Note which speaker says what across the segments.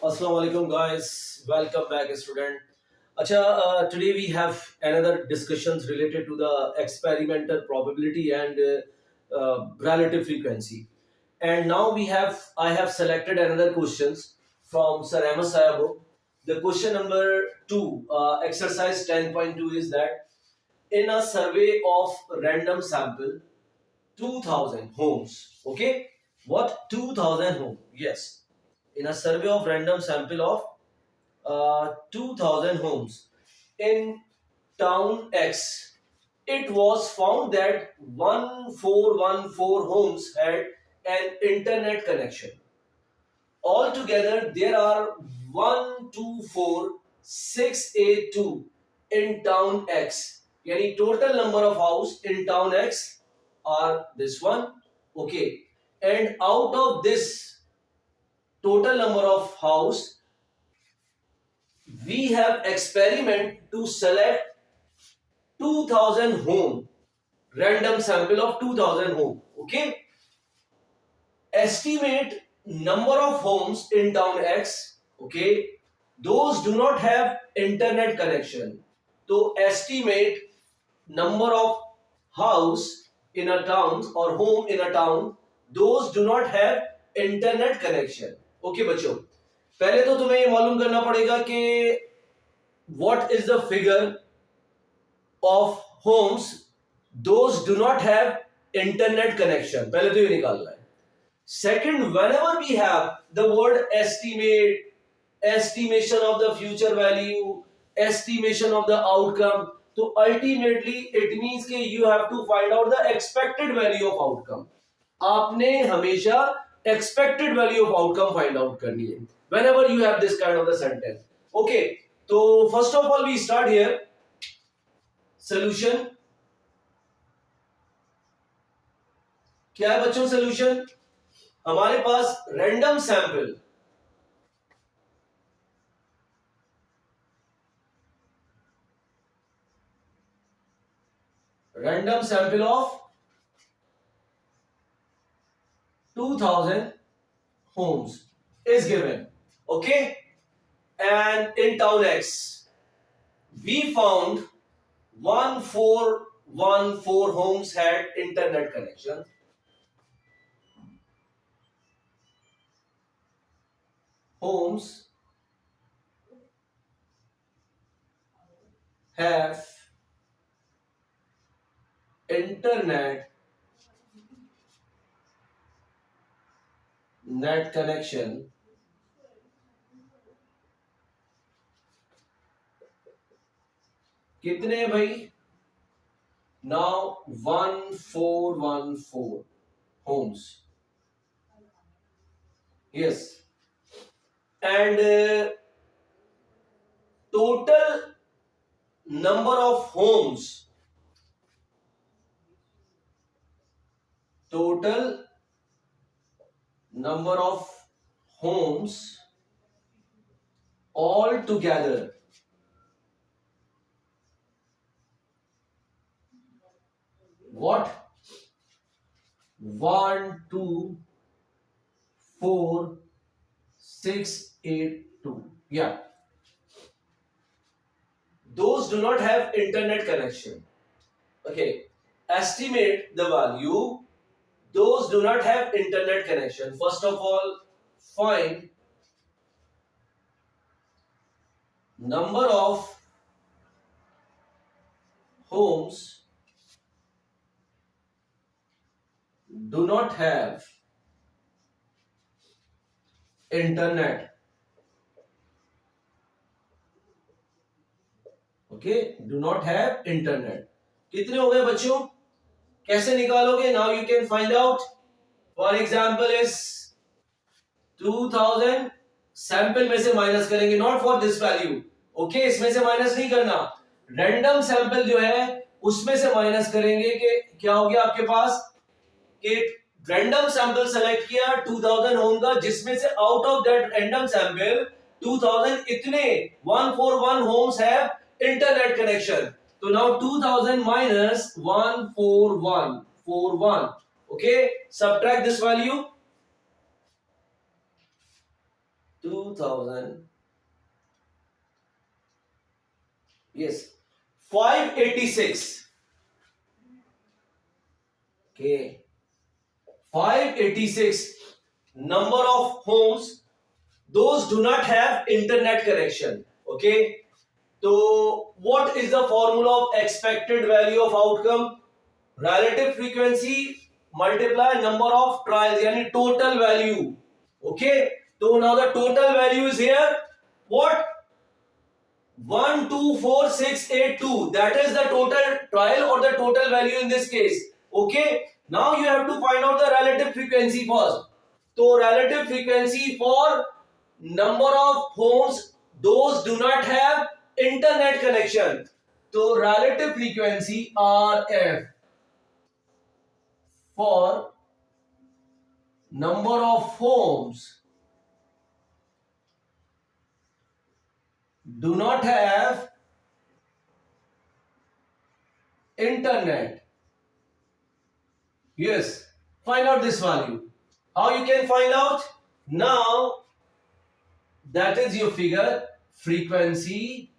Speaker 1: Assalamu alaikum guys, welcome back student. Today we have another discussions related to the experimental probability and relative frequency. And now I have selected another questions from Sir Ahmed Sayabo. The question number 2, exercise 10.2 is that in a survey of random sample 2000 homes, okay, what 2000 home? Yes, in a survey of random sample of 2000 homes in town X, it was found that 1414 homes had an internet connection. Altogether, there are 124682 in town X. Yani total number of house in town X are this one. Okay. And out of this total number of house, we have experiment to select 2000 home, random sample of 2000 home. Okay. Estimate number of homes in town X. Okay. Those do not have internet connection. To estimate number of house in a town or home in a town, those do not have internet connection. Okay बच्चों, पहले तो तुम्हें ये मालूम करना पड़ेगा कि what is the figure of homes those do not have internet connection. पहले तो ये निकालना है. Second, whenever we have the word estimate, estimation of the future value, estimation of the outcome, so ultimately it means कि you have to find out the expected value of outcome. आपने हमेशा expected value of outcome find out करनी है whenever you have this kind of the sentence. Okay, तो first of all we start here. Solution क्या है बच्चों? solution हमारे पास random sample of 2000 homes is given. Okay, and in town X we found 1414 homes had internet connection. Homes have internet net connection कितने हैं भाई? Now 1414 homes. Yes, and total number of homes, total number of homes all together what? 1 2 4 6 8 2. Yeah, those do not have internet connection. Okay, estimate the value. Those do not have internet connection. First of all, find number of homes do not have internet. Okay, do not have internet. कितने हो गए बच्चों? कैसे निकालोगे? Now you can find out. For example is 2000 sample में से minus करेंगे, not for this value. Okay, इसमें से माइनस नहीं करना. रैंडम सैंपल जो है उसमें से माइनस करेंगे कि क्या हो गया आपके पास कि रैंडम सैंपल सेलेक्ट किया 2000 होम का, जिसमें से out of that random sample 2000 इतने 141 होम्स हैव इंटरनेट कनेक्शन. तो now 2000 minus 14141. Okay, subtract this value. 2000, yes, 586. Okay, 586 number of homes, those do not have internet connection. Okay, so what is the formula of expected value of outcome? Relative frequency multiply number of trials, yani total value. Okay, so now the total value is here. What? 124682. That is the total trial or the total value in this case. Okay, now you have to find out the relative frequency first. So relative frequency for number of homes, those do not have internet connection. So relative frequency RF for number of homes do not have internet. Yes, find out this value. How you can find out? Now that is your figure, frequency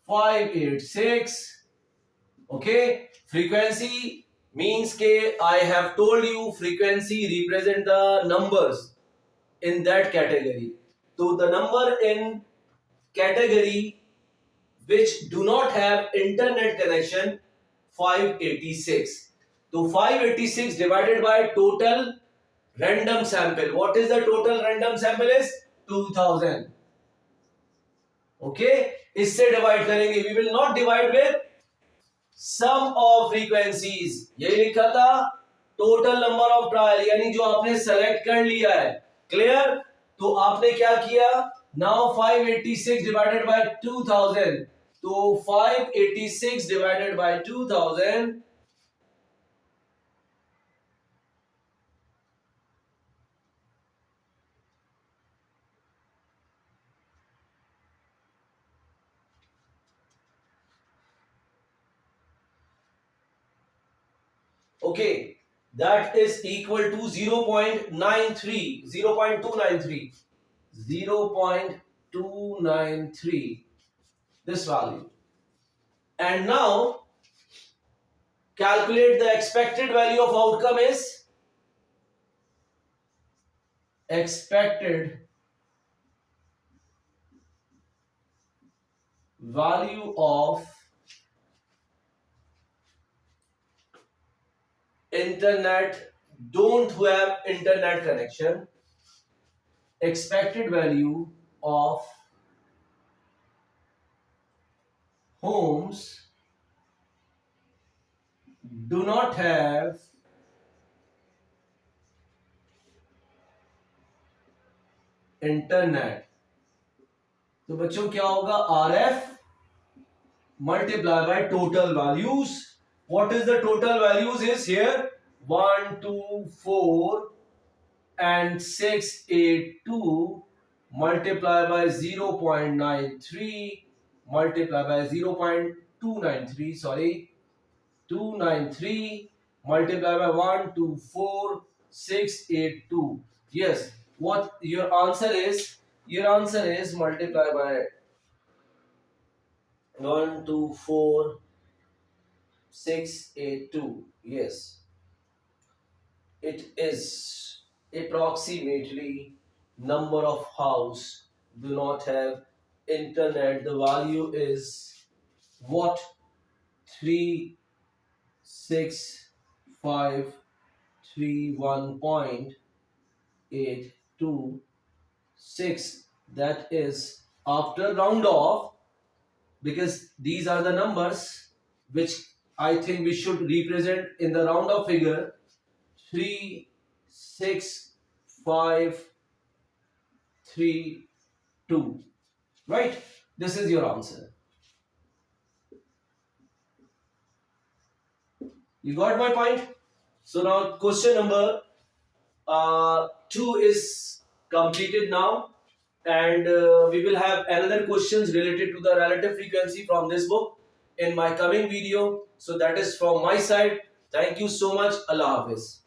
Speaker 1: 586. Okay, frequency means ke I have told you frequency represent the numbers in that category. So the number in category which do not have internet connection, 586. So 586 divided by total random sample. What is the total random sample is? 2000. Okay, इससे divide करेंगे. We will not divide with sum of frequencies. यही लिखा था total number of trial, यानी जो आपने select कर लिया है. क्लियर? तो आपने क्या किया? Now 586 divided by 2000. तो 586 divided by 2000, okay, that is equal to 0.93, 0.293, 0.293, this value. And now calculate the expected value of outcome is expected value of internet, don't have internet connection, expected value of homes do not have internet. तो बच्चों क्या होगा? RF multiply by total values. What is the total values is here 1, 2, 4 and 682 multiply by 0.93 multiply by 0.293, sorry, 293 multiply by 1, 2, 4, 682. Yes, what your answer is? Your answer is multiply by 1, 2, 4, 682. Yes, it is approximately number of house do not have internet. The value is what? 36531.826. That is after round off, because these are the numbers which I think we should represent in the round off figure. 36532. Right? This is your answer. You got my point? So now question number 2 is completed now, and we will have another questions related to the relative frequency from this book in my coming video. So that is from my side. Thank you so much. Allah Hafiz.